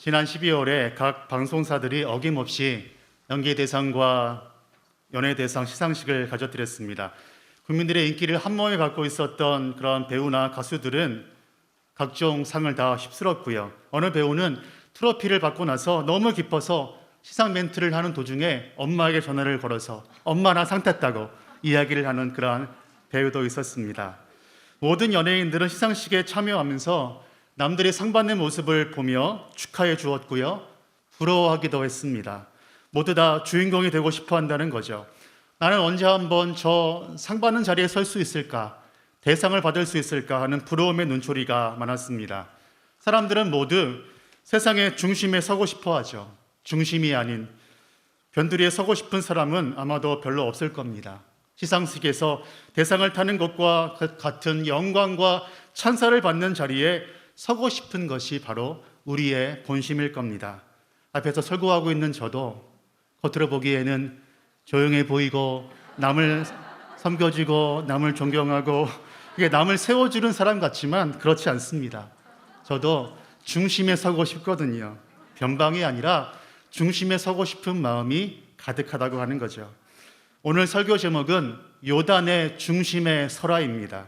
지난 12월에 각 방송사들이 어김없이 연기대상과 연예대상 시상식을 가져드렸습니다. 국민들의 인기를 한몸에 갖고 있었던 그런 배우나 가수들은 각종 상을 다 휩쓸었고요. 어느 배우는 트로피를 받고 나서 너무 기뻐서 시상 멘트를 하는 도중에 엄마에게 전화를 걸어서 엄마 나 상 탔다고 이야기를 하는 그러한 배우도 있었습니다. 모든 연예인들은 시상식에 참여하면서 남들이 상 받는 모습을 보며 축하해 주었고요. 부러워하기도 했습니다. 모두 다 주인공이 되고 싶어 한다는 거죠. 나는 언제 한번 저 상 받는 자리에 설 수 있을까? 대상을 받을 수 있을까? 하는 부러움의 눈초리가 많았습니다. 사람들은 모두 세상의 중심에 서고 싶어 하죠. 중심이 아닌 변두리에 서고 싶은 사람은 아마도 별로 없을 겁니다. 시상식에서 대상을 타는 것과 같은 영광과 찬사를 받는 자리에 서고 싶은 것이 바로 우리의 본심일 겁니다. 앞에서 설교하고 있는 저도 겉으로 보기에는 조용해 보이고 남을 섬겨주고 남을 존경하고 이게 남을 세워주는 사람 같지만 그렇지 않습니다. 저도 중심에 서고 싶거든요. 변방이 아니라 중심에 서고 싶은 마음이 가득하다고 하는 거죠. 오늘 설교 제목은 요단의 중심에 서라입니다.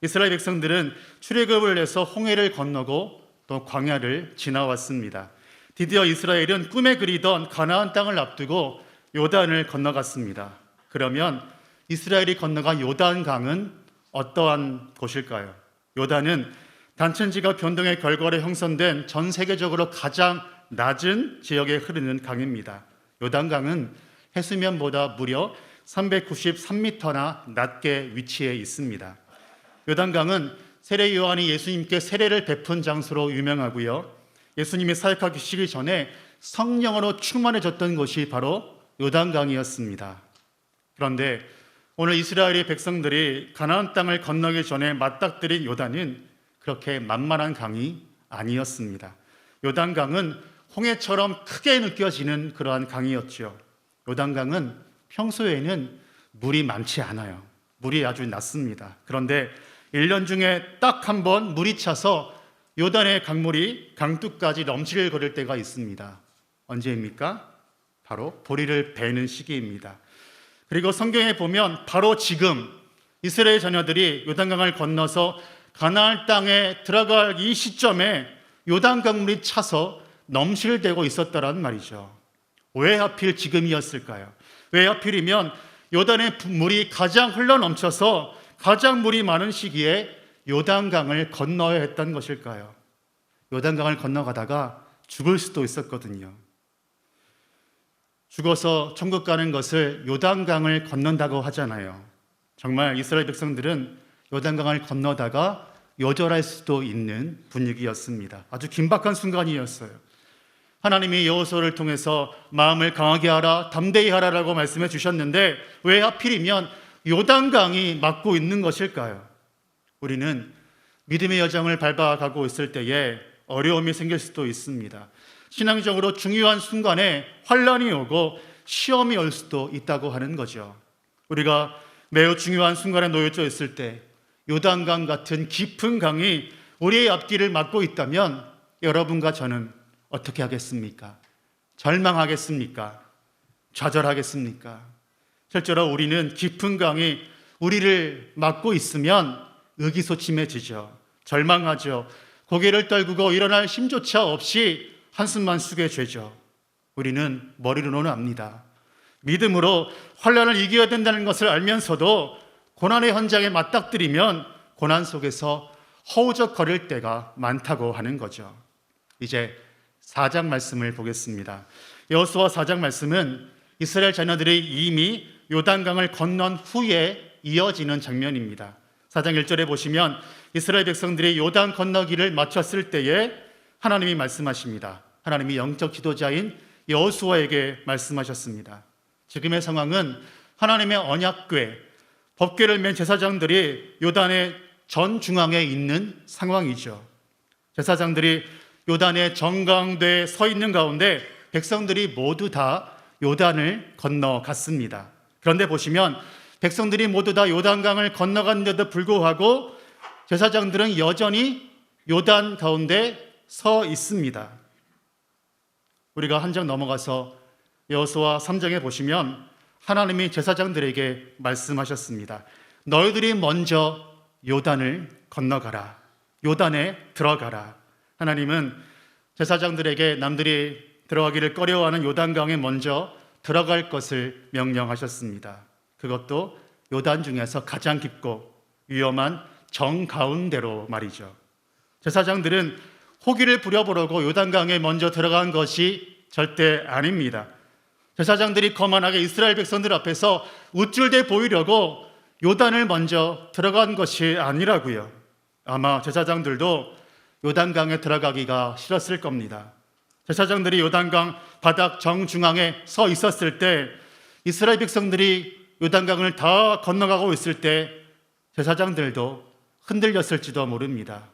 이스라엘 백성들은 출애굽을 해서 홍해를 건너고 또 광야를 지나왔습니다. 드디어 이스라엘은 꿈에 그리던 가나안 땅을 앞두고 요단을 건너갔습니다. 그러면 이스라엘이 건너간 요단강은 어떠한 곳일까요? 요단은 단천지가 변동의 결과로 형성된 전 세계적으로 가장 낮은 지역에 흐르는 강입니다. 요단강은 해수면보다 무려 393m나 낮게 위치해 있습니다. 요단강은 세례 요한이 예수님께 세례를 베푼 장소로 유명하고요. 예수님이 사역하시기 전에 성령으로 충만해졌던 곳이 바로 요단강이었습니다. 그런데 오늘 이스라엘의 백성들이 가나안 땅을 건너기 전에 맞닥뜨린 요단은 그렇게 만만한 강이 아니었습니다. 요단강은 홍해처럼 크게 느껴지는 그러한 강이었죠. 요단강은 평소에는 물이 많지 않아요. 물이 아주 낮습니다. 그런데 1년 중에 딱 한 번 물이 차서 요단의 강물이 강둑까지 넘실거릴 때가 있습니다. 언제입니까? 바로 보리를 베는 시기입니다. 그리고 성경에 보면 바로 지금 이스라엘 자녀들이 요단강을 건너서 가나안 땅에 들어갈 이 시점에 요단 강물이 차서 넘실대고 있었다는 말이죠. 왜 하필 지금이었을까요? 왜 하필이면 요단의 물이 가장 흘러넘쳐서 가장 물이 많은 시기에 요단강을 건너야 했던 것일까요? 요단강을 건너가다가 죽을 수도 있었거든요. 죽어서 천국 가는 것을 요단강을 건넌다고 하잖아요. 정말 이스라엘 백성들은 요단강을 건너다가 요절할 수도 있는 분위기였습니다. 아주 긴박한 순간이었어요. 하나님이 여호수아를 통해서 마음을 강하게 하라, 담대히 하라라고 말씀해 주셨는데 왜 하필이면 요단강이 막고 있는 것일까요? 우리는 믿음의 여정을 밟아가고 있을 때에 어려움이 생길 수도 있습니다. 신앙적으로 중요한 순간에 환란이 오고 시험이 올 수도 있다고 하는 거죠. 우리가 매우 중요한 순간에 놓여져 있을 때 요단강 같은 깊은 강이 우리의 앞길을 막고 있다면 여러분과 저는 어떻게 하겠습니까? 절망하겠습니까? 좌절하겠습니까? 실제로 우리는 깊은 강이 우리를 막고 있으면 의기소침해지죠. 절망하죠. 고개를 떨구고 일어날 힘조차 없이 한숨만 쉬게 되죠. 우리는 머리로는 압니다. 믿음으로 환난을 이겨야 된다는 것을 알면서도 고난의 현장에 맞닥뜨리면 고난 속에서 허우적거릴 때가 많다고 하는 거죠. 이제 4장 말씀을 보겠습니다. 여호수아 4장 말씀은 이스라엘 자녀들이 이미 요단강을 건넌 후에 이어지는 장면입니다. 4장 1절에 보시면 이스라엘 백성들이 요단 건너기를 마쳤을 때에 하나님이 말씀하십니다. 하나님이 영적 지도자인 여호수아에게 말씀하셨습니다. 지금의 상황은 하나님의 언약궤, 법궤를 맨 제사장들이 요단의 전 중앙에 있는 상황이죠. 제사장들이 요단의 정강대에 서 있는 가운데 백성들이 모두 다 요단을 건너갔습니다. 그런데 보시면 백성들이 모두 다 요단강을 건너갔는데도 불구하고 제사장들은 여전히 요단 가운데 서 있습니다. 우리가 한 장 넘어가서 여호수아 3장에 보시면 하나님이 제사장들에게 말씀하셨습니다. 너희들이 먼저 요단을 건너가라. 요단에 들어가라. 하나님은 제사장들에게 남들이 들어가기를 꺼려하는 요단강에 먼저 들어갈 것을 명령하셨습니다. 그것도 요단 중에서 가장 깊고 위험한 정가운데로 말이죠. 제사장들은 호기를 부려보려고 요단강에 먼저 들어간 것이 절대 아닙니다. 제사장들이 거만하게 이스라엘 백성들 앞에서 우쭐대 보이려고 요단을 먼저 들어간 것이 아니라고요. 아마 제사장들도 요단강에 들어가기가 싫었을 겁니다. 제사장들이 요단강 바닥 정중앙에 서 있었을 때 이스라엘 백성들이 요단강을 다 건너가고 있을 때 제사장들도 흔들렸을지도 모릅니다.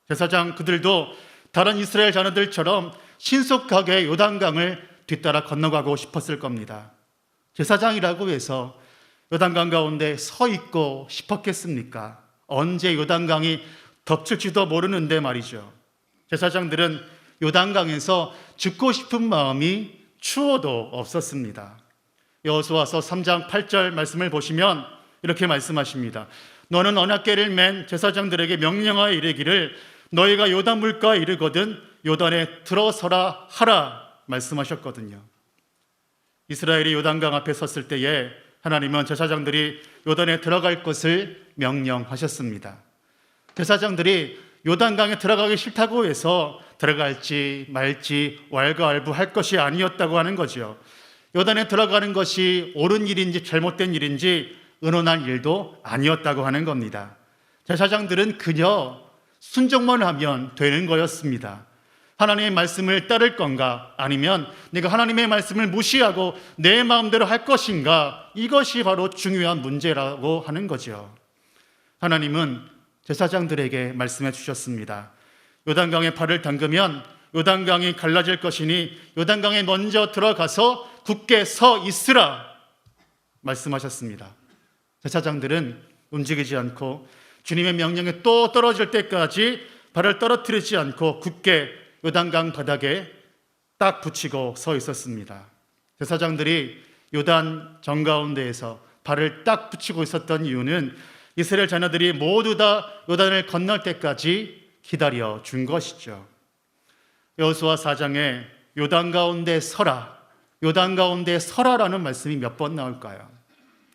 제사장 그들도 다른 이스라엘 자녀들처럼 신속하게 요단강을 뒤따라 건너가고 싶었을 겁니다. 제사장이라고 해서 요단강 가운데 서 있고 싶었겠습니까? 언제 요단강이 덮칠지도 모르는데 말이죠. 제사장들은 요단강에서 죽고 싶은 마음이 추워도 없었습니다. 여호수아서 3장 8절 말씀을 보시면 이렇게 말씀하십니다. 너는 언약궤를 맨 제사장들에게 명령하여 이르기를 너희가 요단 물가에 이르거든 요단에 들어서라 하라 말씀하셨거든요. 이스라엘이 요단강 앞에 섰을 때에 하나님은 제사장들이 요단에 들어갈 것을 명령하셨습니다. 제사장들이 요단강에 들어가기 싫다고 해서 들어갈지 말지 왈가왈부할 것이 아니었다고 하는 거죠. 요단에 들어가는 것이 옳은 일인지 잘못된 일인지 의논할 일도 아니었다고 하는 겁니다. 제사장들은 그저 순종만 하면 되는 거였습니다. 하나님의 말씀을 따를 건가 아니면 내가 하나님의 말씀을 무시하고 내 마음대로 할 것인가, 이것이 바로 중요한 문제라고 하는 거죠. 하나님은 제사장들에게 말씀해 주셨습니다. 요단강에 발을 담그면 요단강이 갈라질 것이니 요단강에 먼저 들어가서 굳게 서 있으라 말씀하셨습니다. 제사장들은 움직이지 않고 주님의 명령에 또 떨어질 때까지 발을 떨어뜨리지 않고 굳게 요단강 바닥에 딱 붙이고 서 있었습니다. 제사장들이 요단 정가운데에서 발을 딱 붙이고 있었던 이유는 이스라엘 자녀들이 모두 다 요단을 건널 때까지 기다려 준 것이죠. 여호수아 4장에 요단 가운데 서라, 요단 가운데 서라라는 말씀이 몇 번 나올까요?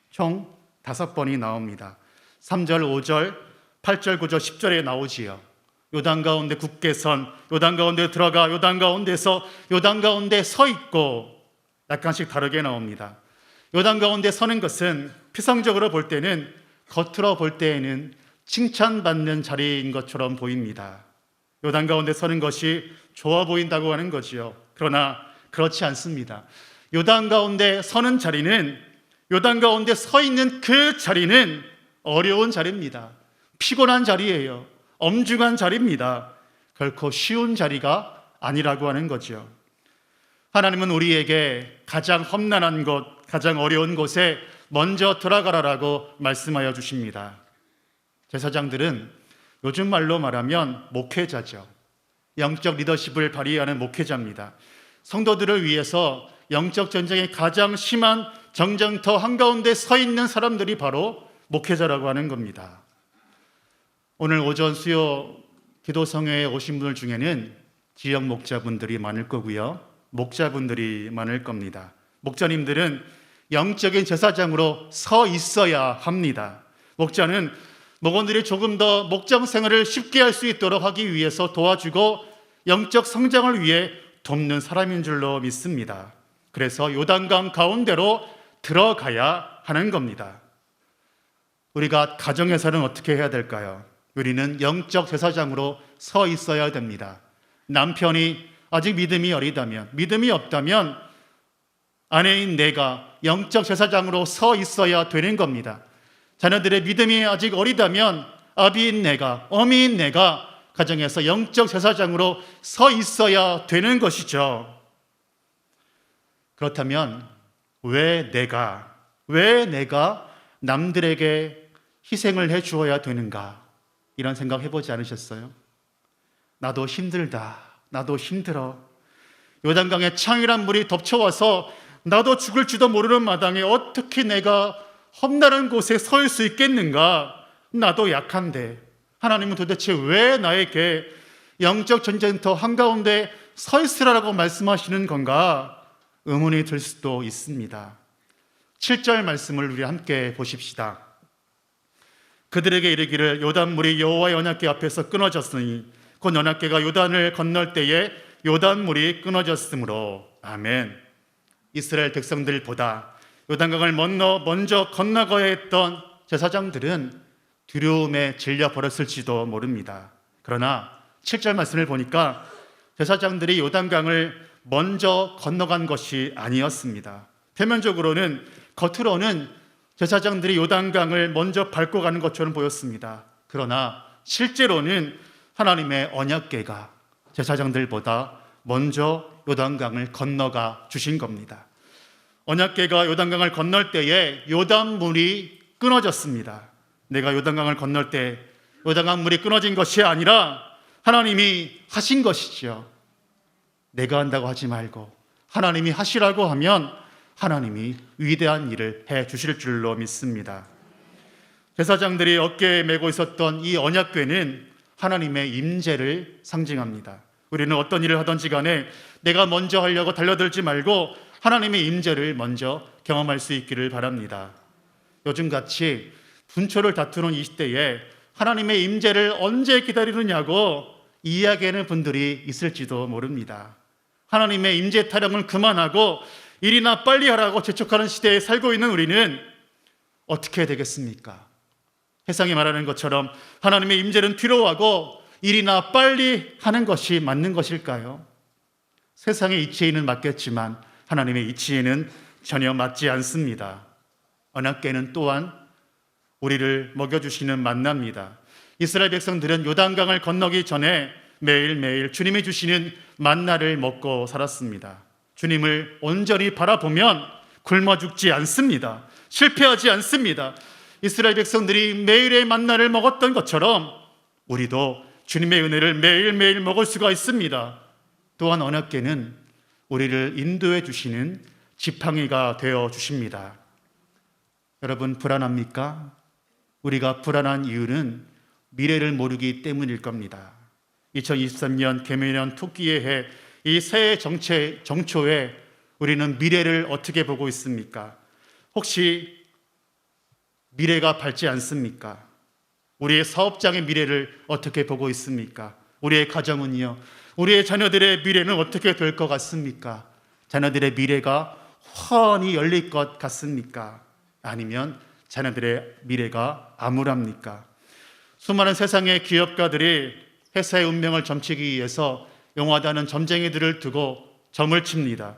총 5번이 나옵니다. 3절, 5절, 8절, 9절, 10절에 나오지요. 요단 가운데 굳게 선, 요단 가운데 들어가, 요단 가운데서, 요단 가운데 서 있고, 약간씩 다르게 나옵니다. 요단 가운데 서는 것은 피상적으로 볼 때는, 겉으로 볼 때에는 칭찬받는 자리인 것처럼 보입니다. 요단 가운데 서는 것이 좋아 보인다고 하는 거지요. 그러나 그렇지 않습니다. 요단 가운데 서는 자리는, 요단 가운데 서 있는 그 자리는 어려운 자리입니다. 피곤한 자리예요. 엄중한 자리입니다. 결코 쉬운 자리가 아니라고 하는 거죠. 하나님은 우리에게 가장 험난한 곳, 가장 어려운 곳에 먼저 들어가라라고 말씀하여 주십니다. 제사장들은 요즘 말로 말하면 목회자죠. 영적 리더십을 발휘하는 목회자입니다. 성도들을 위해서 영적 전쟁의 가장 심한 정쟁터 한가운데 서 있는 사람들이 바로 목회자라고 하는 겁니다. 오늘 오전 수요 기도성회에 오신 분들 중에는 지역 목자분들이 많을 거고요, 목자분들이 많을 겁니다. 목자님들은 영적인 제사장으로 서 있어야 합니다. 목자는 목원들이 조금 더 목장 생활을 쉽게 할 수 있도록 하기 위해서 도와주고 영적 성장을 위해 돕는 사람인 줄로 믿습니다. 그래서 요단강 가운데로 들어가야 하는 겁니다. 우리가 가정에서는 어떻게 해야 될까요? 우리는 영적 제사장으로 서 있어야 됩니다. 남편이 아직 믿음이 어리다면, 믿음이 없다면 아내인 내가 영적 제사장으로 서 있어야 되는 겁니다. 자녀들의 믿음이 아직 어리다면 아비인 내가, 어미인 내가 가정에서 영적 제사장으로 서 있어야 되는 것이죠. 그렇다면 왜 내가 남들에게 희생을 해 주어야 되는가? 이런 생각 해보지 않으셨어요? 나도 힘들다, 나도 힘들어. 요단강에 창이란 물이 덮쳐와서 나도 죽을지도 모르는 마당에 어떻게 내가 험난한 곳에 설 수 있겠는가? 나도 약한데 하나님은 도대체 왜 나에게 영적 전쟁터 한가운데 서 있으라고 말씀하시는 건가? 의문이 들 수도 있습니다. 7절 말씀을 우리 함께 보십시다. 그들에게 이르기를 요단물이 여호와의 언약궤 앞에서 끊어졌으니 곧 언약궤가 요단을 건널 때에 요단물이 끊어졌으므로. 아멘. 이스라엘 백성들보다 요단강을 먼저 건너가야 했던 제사장들은 두려움에 질려 버렸을지도 모릅니다. 그러나 7절 말씀을 보니까 제사장들이 요단강을 먼저 건너간 것이 아니었습니다. 표면적으로는, 겉으로는 제사장들이 요단강을 먼저 밟고 가는 것처럼 보였습니다. 그러나 실제로는 하나님의 언약궤가 제사장들보다 먼저 요단강을 건너가 주신 겁니다. 언약궤가 요단강을 건널 때에 요단물이 끊어졌습니다. 내가 요단강을 건널 때 요단강 물이 끊어진 것이 아니라 하나님이 하신 것이죠. 내가 한다고 하지 말고 하나님이 하시라고 하면 하나님이 위대한 일을 해 주실 줄로 믿습니다. 제사장들이 어깨에 메고 있었던 이 언약궤는 하나님의 임재를 상징합니다. 우리는 어떤 일을 하든지 간에 내가 먼저 하려고 달려들지 말고 하나님의 임재를 먼저 경험할 수 있기를 바랍니다. 요즘같이 분초를 다투는 이 시대에 하나님의 임재를 언제 기다리느냐고 이야기하는 분들이 있을지도 모릅니다. 하나님의 임재 타령을 그만하고 일이나 빨리 하라고 재촉하는 시대에 살고 있는 우리는 어떻게 되겠습니까? 세상이 말하는 것처럼 하나님의 임재는 뒤로 하고 일이나 빨리 하는 것이 맞는 것일까요? 세상의 이치에는 맞겠지만 하나님의 이치에는 전혀 맞지 않습니다. 언약궤는 또한 우리를 먹여주시는 만나입니다. 이스라엘 백성들은 요단강을 건너기 전에 매일매일 주님이 주시는 만나를 먹고 살았습니다. 주님을 온전히 바라보면 굶어 죽지 않습니다. 실패하지 않습니다. 이스라엘 백성들이 매일의 만나를 먹었던 것처럼 우리도 주님의 은혜를 매일매일 먹을 수가 있습니다. 또한 언약궤는 우리를 인도해 주시는 지팡이가 되어 주십니다. 여러분, 불안합니까? 우리가 불안한 이유는 미래를 모르기 때문일 겁니다. 2023년 개묘년 토끼의 해, 이 새해 정초에 우리는 미래를 어떻게 보고 있습니까? 혹시 미래가 밝지 않습니까? 우리의 사업장의 미래를 어떻게 보고 있습니까? 우리의 가정은요? 우리의 자녀들의 미래는 어떻게 될 것 같습니까? 자녀들의 미래가 훤히 열릴 것 같습니까? 아니면 자녀들의 미래가 암울합니까? 수많은 세상의 기업가들이 회사의 운명을 점치기 위해서 용하다는 점쟁이들을 두고 점을 칩니다.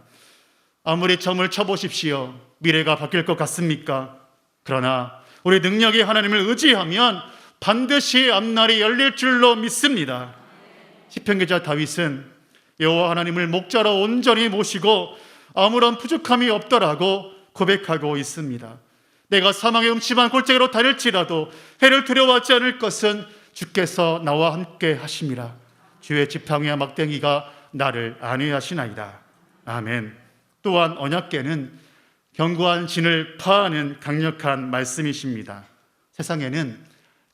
아무리 점을 쳐보십시오. 미래가 바뀔 것 같습니까? 그러나 우리 능력이 하나님을 의지하면 반드시 앞날이 열릴 줄로 믿습니다. 시편 기자 다윗은 여호와 하나님을 목자로 온전히 모시고 아무런 부족함이 없더라고 고백하고 있습니다. 내가 사망의 음침한 골짜기로 다닐지라도 해를 두려워하지 않을 것은 주께서 나와 함께 하심이라. 주의 지팡이와 막대기가 나를 안위하시나이다. 아멘. 또한 언약궤는 견고한 진을 파하는 강력한 말씀이십니다. 세상에는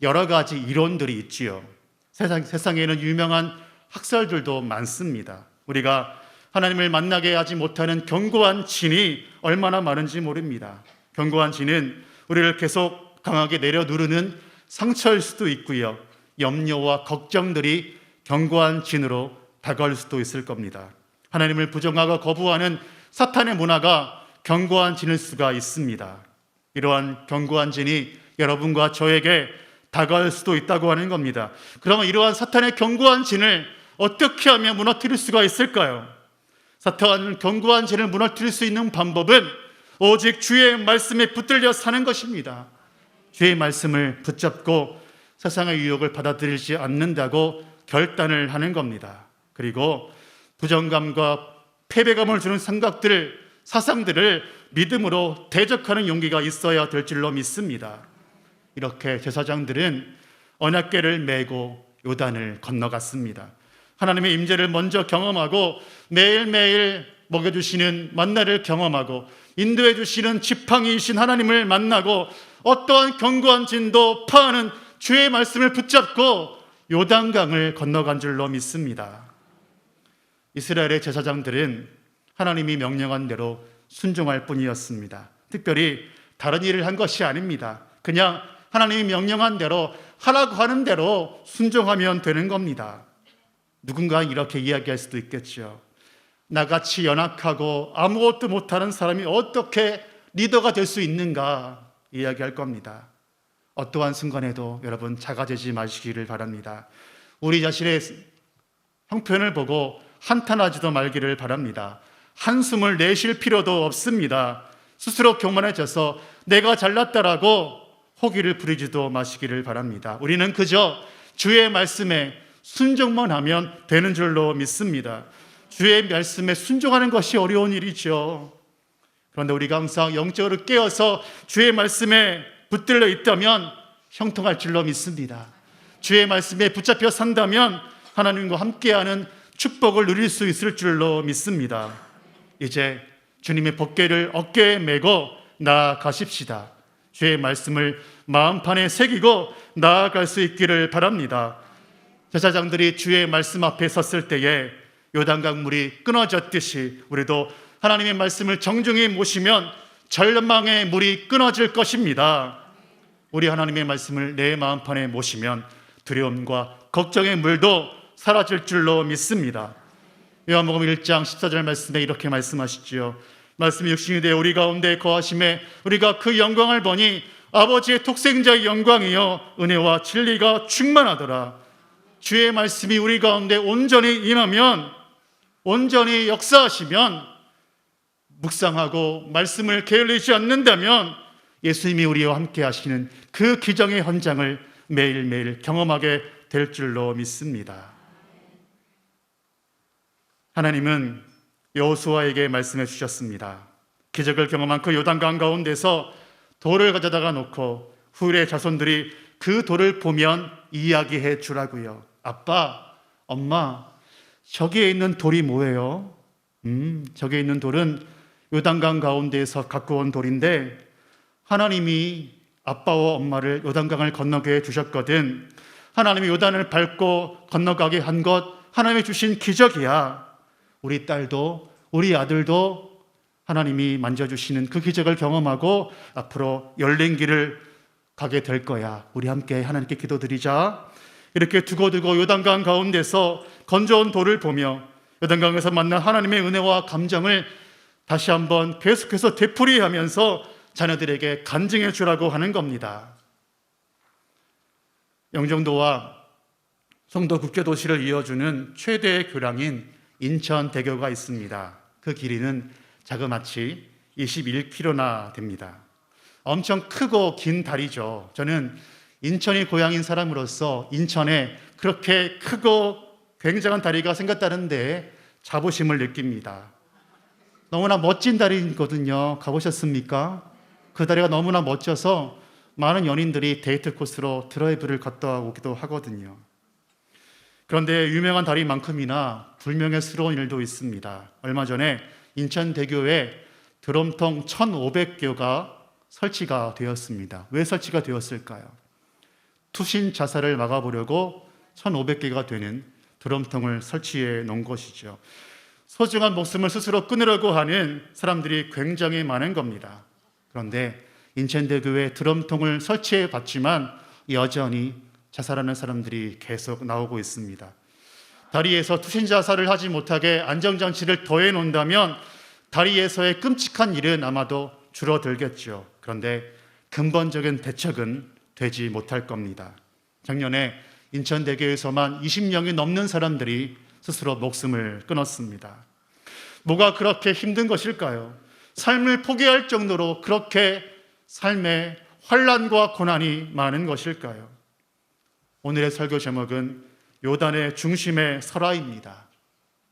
여러 가지 이론들이 있지요. 세상에는 유명한 학설들도 많습니다. 우리가 하나님을 만나게 하지 못하는 견고한 진이 얼마나 많은지 모릅니다. 견고한 진은 우리를 계속 강하게 내려 누르는 상처일 수도 있고요. 염려와 걱정들이 견고한 진으로 다가올 수도 있을 겁니다. 하나님을 부정하고 거부하는 사탄의 문화가 견고한 진일 수가 있습니다. 이러한 견고한 진이 여러분과 저에게 다가올 수도 있다고 하는 겁니다. 그러면 이러한 사탄의 견고한 진을 어떻게 하면 무너뜨릴 수가 있을까요? 사탄 견고한 진을 무너뜨릴 수 있는 방법은 오직 주의 말씀에 붙들려 사는 것입니다. 주의 말씀을 붙잡고 세상의 유혹을 받아들이지 않는다고 결단을 하는 겁니다. 그리고 부정감과 패배감을 주는 생각들, 사상들을 믿음으로 대적하는 용기가 있어야 될 줄로 믿습니다. 이렇게 제사장들은 언약궤를 메고 요단을 건너갔습니다. 하나님의 임재를 먼저 경험하고 매일매일 먹여주시는 만나를 경험하고 인도해 주시는 지팡이이신 하나님을 만나고 어떠한 견고한 진도 파하는 주의 말씀을 붙잡고 요단강을 건너간 줄로 믿습니다. 이스라엘의 제사장들은 하나님이 명령한 대로 순종할 뿐이었습니다. 특별히 다른 일을 한 것이 아닙니다. 그냥 하나님이 명령한 대로 하라고 하는 대로 순종하면 되는 겁니다. 누군가 이렇게 이야기할 수도 있겠죠. 나같이 연약하고 아무것도 못하는 사람이 어떻게 리더가 될 수 있는가 이야기할 겁니다. 어떠한 순간에도 여러분 작아지지 마시기를 바랍니다. 우리 자신의 형편을 보고 한탄하지도 말기를 바랍니다. 한숨을 내쉴 필요도 없습니다. 스스로 교만해져서 내가 잘났다라고 호기를 부리지도 마시기를 바랍니다. 우리는 그저 주의 말씀에 순종만 하면 되는 줄로 믿습니다. 주의 말씀에 순종하는 것이 어려운 일이죠. 그런데 우리가 항상 영적으로 깨어서 주의 말씀에 붙들려 있다면 형통할 줄로 믿습니다. 주의 말씀에 붙잡혀 산다면 하나님과 함께하는 축복을 누릴 수 있을 줄로 믿습니다. 이제 주님의 법궤를 어깨에 메고 나아가십시다. 주의 말씀을 마음판에 새기고 나아갈 수 있기를 바랍니다. 제사장들이 주의 말씀 앞에 섰을 때에 요단강 물이 끊어졌듯이 우리도 하나님의 말씀을 정중히 모시면 절망의 물이 끊어질 것입니다. 우리 하나님의 말씀을 내 마음판에 모시면 두려움과 걱정의 물도 사라질 줄로 믿습니다. 요한복음 1장 14절 말씀에 이렇게 말씀하시지요. 말씀이 육신이 되어 우리 가운데 거하심에 우리가 그 영광을 보니 아버지의 독생자의 영광이요 은혜와 진리가 충만하더라. 주의 말씀이 우리 가운데 온전히 임하면, 온전히 역사하시면, 묵상하고 말씀을 게을리지 않는다면 예수님이 우리와 함께 하시는 그 기적의 현장을 매일매일 경험하게 될 줄로 믿습니다. 하나님은 여호수아에게 말씀해 주셨습니다. 기적을 경험한 그 요단강 가운데서 돌을 가져다가 놓고 후일의 자손들이 그 돌을 보면 이야기해 주라고요. 아빠, 엄마, 저기에 있는 돌이 뭐예요? 저기에 있는 돌은 요단강 가운데에서 갖고 온 돌인데 하나님이 아빠와 엄마를 요단강을 건너게 해주셨거든. 하나님이 요단을 밟고 건너가게 한 것 하나님이 주신 기적이야. 우리 딸도 우리 아들도 하나님이 만져주시는 그 기적을 경험하고 앞으로 열린 길을 가게 될 거야. 우리 함께 하나님께 기도드리자. 이렇게 두고두고 요단강 가운데서 건져온 돌을 보며 요단강에서 만난 하나님의 은혜와 감정을 다시 한번 계속해서 되풀이하면서 자녀들에게 간증해 주라고 하는 겁니다. 영종도와 송도 국제도시를 이어주는 최대의 교량인 인천대교가 있습니다. 그 길이는 자그마치 21km나 됩니다. 엄청 크고 긴 다리죠. 저는 인천이 고향인 사람으로서 인천에 그렇게 크고 굉장한 다리가 생겼다는데 자부심을 느낍니다. 너무나 멋진 다리거든요. 가보셨습니까? 그 다리가 너무나 멋져서 많은 연인들이 데이트 코스로 드라이브를 갔다 오기도 하거든요. 그런데 유명한 다리만큼이나 불명예스러운 일도 있습니다. 얼마 전에 인천대교에 드럼통 1,500개가 설치가 되었습니다. 왜 설치가 되었을까요? 투신 자살을 막아보려고 1,500개가 되는 드럼통을 설치해 놓은 것이죠. 소중한 목숨을 스스로 끊으려고 하는 사람들이 굉장히 많은 겁니다. 그런데 인천대교에 드럼통을 설치해 봤지만 여전히 자살하는 사람들이 계속 나오고 있습니다. 다리에서 투신 자살을 하지 못하게 안정장치를 더해 놓는다면 다리에서의 끔찍한 일은 아마도 줄어들겠죠. 그런데 근본적인 대책은 되지 못할 겁니다. 작년에 인천대교에서만 20명이 넘는 사람들이 스스로 목숨을 끊었습니다. 뭐가 그렇게 힘든 것일까요? 삶을 포기할 정도로 그렇게 삶에 환난과 고난이 많은 것일까요? 오늘의 설교 제목은 요단의 중심에 서라입니다.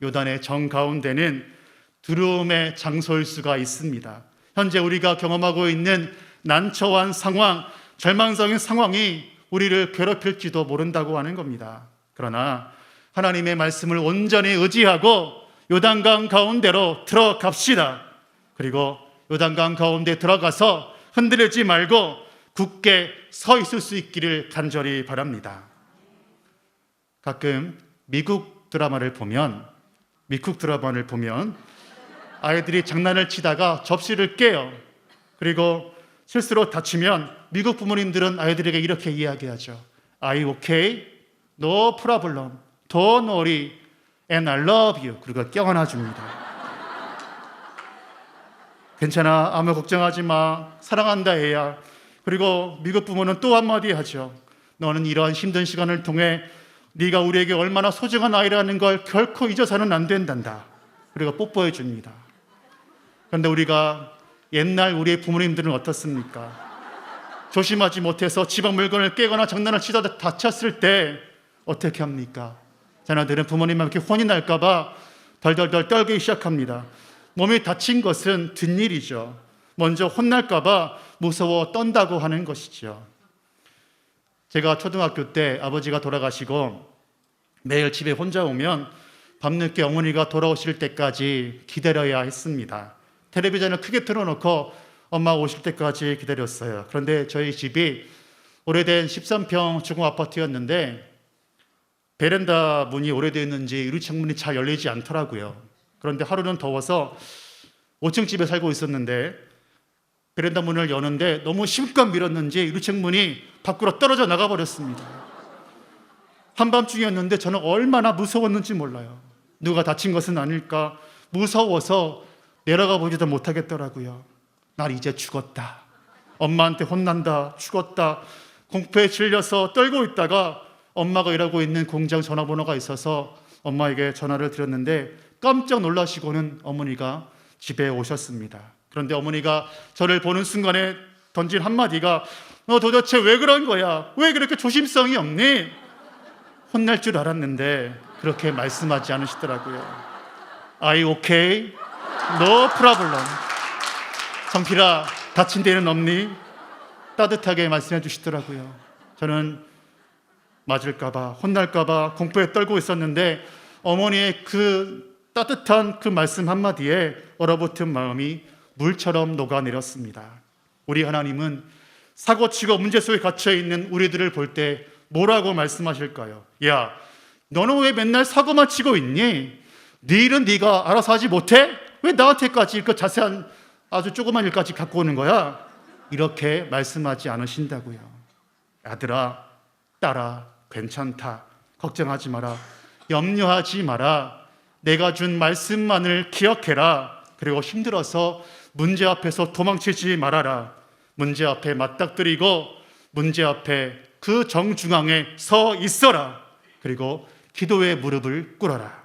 요단의 정가운데는 두려움의 장소일 수가 있습니다. 현재 우리가 경험하고 있는 난처한 상황, 절망적인 상황이 우리를 괴롭힐지도 모른다고 하는 겁니다. 그러나 하나님의 말씀을 온전히 의지하고 요단강 가운데로 들어갑시다. 그리고 요단강 가운데 들어가서 흔들리지 말고 굳게 서 있을 수 있기를 간절히 바랍니다. 가끔 미국 드라마를 보면 아이들이 장난을 치다가 접시를 깨요. 그리고 실수로 다치면 미국 부모님들은 아이들에게 이렇게 이야기하죠. Are you okay? No problem. Don't worry. And I love you. 그리고 껴안아 줍니다. 괜찮아. 아무 걱정하지 마. 사랑한다 애야. 그리고 미국 부모는 또 한마디 하죠. 너는 이러한 힘든 시간을 통해 네가 우리에게 얼마나 소중한 아이라는 걸 결코 잊어서는 안 된단다. 그리고 뽀뽀해 줍니다. 그런데 우리가 옛날 우리의 부모님들은 어떻습니까? 조심하지 못해서 집안 물건을 깨거나 장난을 치다 다쳤을 때 어떻게 합니까? 자녀들은 부모님한테 혼이 날까 봐 덜덜덜 떨기 시작합니다. 몸이 다친 것은 뒷일이죠. 먼저 혼날까 봐 무서워 떤다고 하는 것이죠. 제가 초등학교 때 아버지가 돌아가시고 매일 집에 혼자 오면 밤늦게 어머니가 돌아오실 때까지 기다려야 했습니다. 텔레비전을 크게 틀어놓고 엄마 오실 때까지 기다렸어요. 그런데 저희 집이 오래된 13평 중공 아파트였는데 베란다 문이 오래됐는지 유리창문이 잘 열리지 않더라고요. 그런데 하루는 더워서 5층 집에 살고 있었는데 베란다 문을 여는데 너무 힘껏 밀었는지 유리창문이 밖으로 떨어져 나가버렸습니다. 한밤중이었는데 저는 얼마나 무서웠는지 몰라요. 누가 다친 것은 아닐까 무서워서 내려가 보지도 못하겠더라고요. 난 이제 죽었다. 엄마한테 혼난다. 죽었다. 공포에 질려서 떨고 있다가 엄마가 일하고 있는 공장 전화번호가 있어서 엄마에게 전화를 드렸는데 깜짝 놀라시고는 어머니가 집에 오셨습니다. 그런데 어머니가 저를 보는 순간에 던진 한마디가 너 도대체 왜 그런 거야? 왜 그렇게 조심성이 없니? 혼날 줄 알았는데 그렇게 말씀하지 않으시더라고요. Are you okay? No problem. 성필아, 다친 데는 없니? 따뜻하게 말씀해 주시더라고요. 저는 맞을까봐, 혼날까봐 공포에 떨고 있었는데 어머니의 그 따뜻한 그 말씀 한마디에 얼어붙은 마음이 물처럼 녹아내렸습니다. 우리 하나님은 사고치고 문제 속에 갇혀있는 우리들을 볼 때 뭐라고 말씀하실까요? 야, 너는 왜 맨날 사고만 치고 있니? 네 일은 네가 알아서 하지 못해? 왜 나한테까지 그 자세한 아주 조그만 일까지 갖고 오는 거야? 이렇게 말씀하지 않으신다고요. 아들아, 딸아, 괜찮다. 걱정하지 마라. 염려하지 마라. 내가 준 말씀만을 기억해라. 그리고 힘들어서 문제 앞에서 도망치지 말아라. 문제 앞에 맞닥뜨리고 문제 앞에 그 정중앙에 서 있어라. 그리고 기도의 무릎을 꿇어라.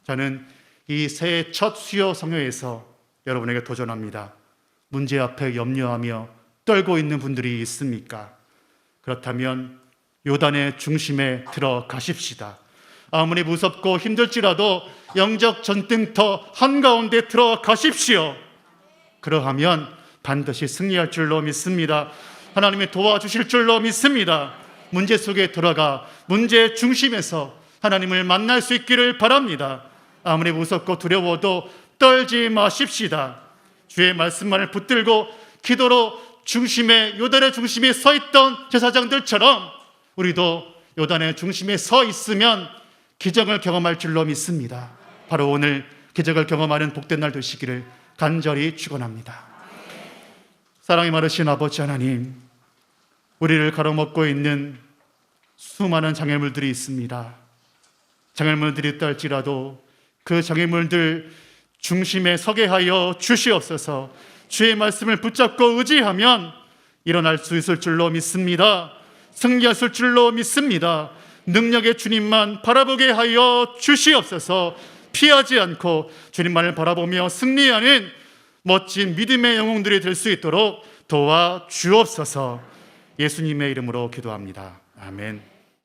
저는 이 새해 첫 수요 성회에서 여러분에게 도전합니다. 문제 앞에 염려하며 떨고 있는 분들이 있습니까? 그렇다면 요단의 중심에 들어가십시다. 아무리 무섭고 힘들지라도 영적 전등터 한가운데 들어가십시오. 그러하면 반드시 승리할 줄로 믿습니다. 하나님이 도와주실 줄로 믿습니다. 문제 속에 들어가 문제의 중심에서 하나님을 만날 수 있기를 바랍니다. 아무리 무섭고 두려워도 떨지 마십시다. 주의 말씀만을 붙들고 기도로 중심에, 요단의 중심에 서 있던 제사장들처럼 우리도 요단의 중심에 서 있으면 기적을 경험할 줄로 믿습니다. 바로 오늘 기적을 경험하는 복된 날 되시기를 간절히 축원합니다. 사랑이 많으신 아버지 하나님, 우리를 가로막고 있는 수많은 장애물들이 있습니다. 장애물들이 있다 할지라도 그 장애물들 중심에 서게 하여 주시옵소서. 주의 말씀을 붙잡고 의지하면 일어날 수 있을 줄로 믿습니다. 승리하실 줄로 믿습니다. 능력의 주님만 바라보게 하여 주시옵소서. 피하지 않고 주님만을 바라보며 승리하는 멋진 믿음의 영웅들이 될 수 있도록 도와주옵소서. 예수님의 이름으로 기도합니다. 아멘.